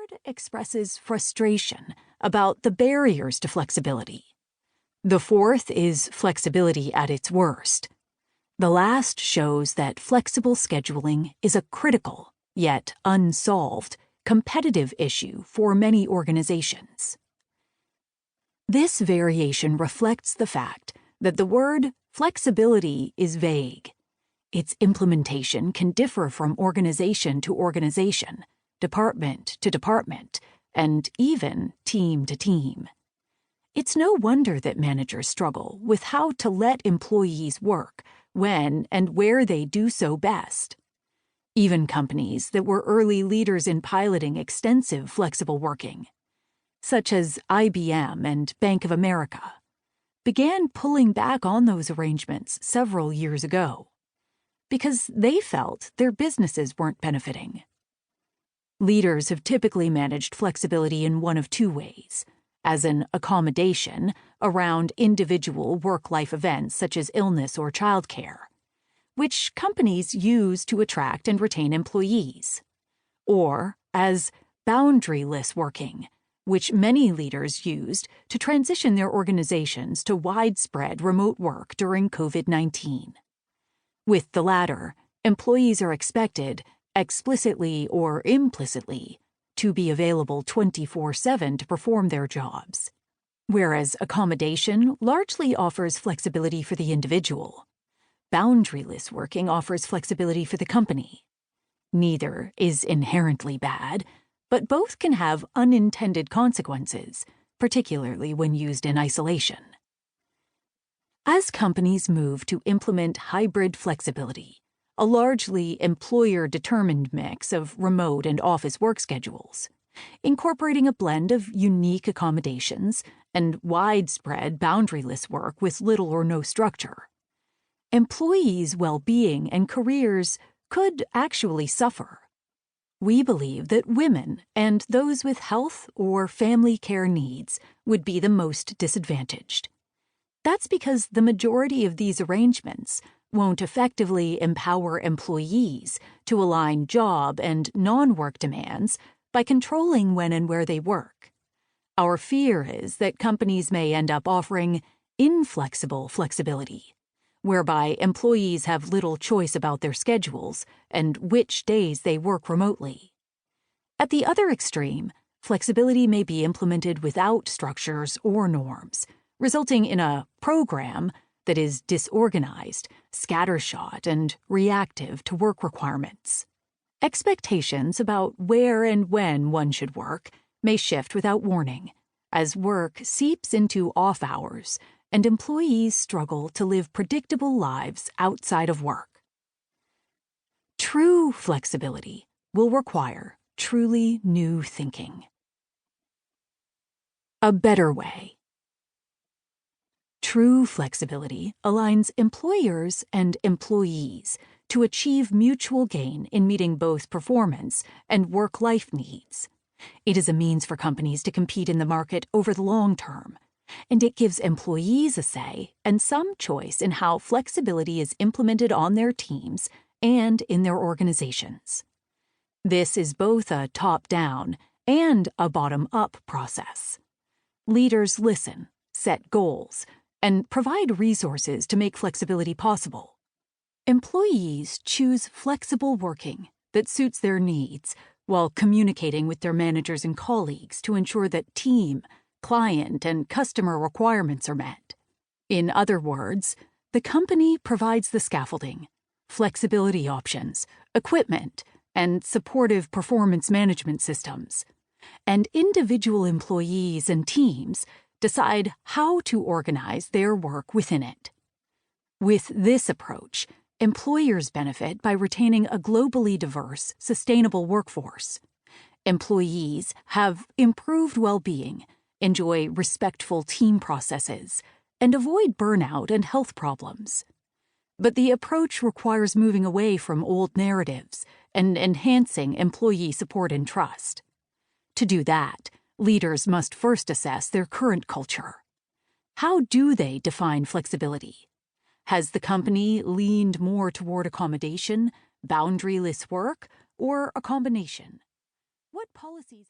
third expresses frustration about the barriers to flexibility. The fourth is flexibility at its worst. The last shows that flexible scheduling is a critical, yet unsolved, competitive issue for many organizations. This variation reflects the fact that the word flexibility is vague. Its implementation can differ from organization to organization, department to department, and even team to team. It's no wonder that managers struggle with how to let employees work when and where they do so best. Even companies that were early leaders in piloting extensive flexible working, such as IBM and Bank of America, began pulling back on those arrangements several years ago because they felt their businesses weren't benefiting. Leaders have typically managed flexibility in one of two ways: as an accommodation around individual work-life events such as illness or childcare, which companies use to attract and retain employees, or as boundaryless working, which many leaders used to transition their organizations to widespread remote work during COVID-19. With the latter, employees are expected, explicitly or implicitly, to be available 24/7 to perform their jobs, whereas accommodation largely offers flexibility for the individual. Boundaryless working offers flexibility for the company. Neither is inherently bad, but both can have unintended consequences, particularly when used in isolation. As companies move to implement hybrid flexibility, a largely employer-determined mix of remote and office work schedules, incorporating a blend of unique accommodations and widespread boundaryless work with little or no structure, employees' well-being and careers could actually suffer. We believe that women and those with health or family care needs would be the most disadvantaged. That's because the majority of these arrangements won't effectively empower employees to align job and non-work demands by controlling when and where they work. Our fear is that companies may end up offering inflexible flexibility, whereby employees have little choice about their schedules and which days they work remotely. At the other extreme, flexibility may be implemented without structures or norms, resulting in a program that is disorganized, scattershot, and reactive to work requirements. Expectations about where and when one should work may shift without warning, as work seeps into off hours and employees struggle to live predictable lives outside of work. True flexibility will require truly new thinking. A better way. True flexibility aligns employers and employees to achieve mutual gain in meeting both performance and work-life needs. It is a means for companies to compete in the market over the long term, and it gives employees a say and some choice in how flexibility is implemented on their teams and in their organizations. This is both a top-down and a bottom-up process. Leaders listen, set goals, and provide resources to make flexibility possible. Employees choose flexible working that suits their needs while communicating with their managers and colleagues to ensure that team, client, and customer requirements are met. In other words, the company provides the scaffolding, flexibility options, equipment, and supportive performance management systems, and individual employees and teams decide how to organize their work within it. With this approach, employers benefit by retaining a globally diverse, sustainable workforce. Employees have improved well-being, enjoy respectful team processes, and avoid burnout and health problems. But the approach requires moving away from old narratives and enhancing employee support and trust. To do that, leaders must first assess their current culture. How do they define flexibility? Has the company leaned more toward accommodation, boundaryless work, or a combination? What policies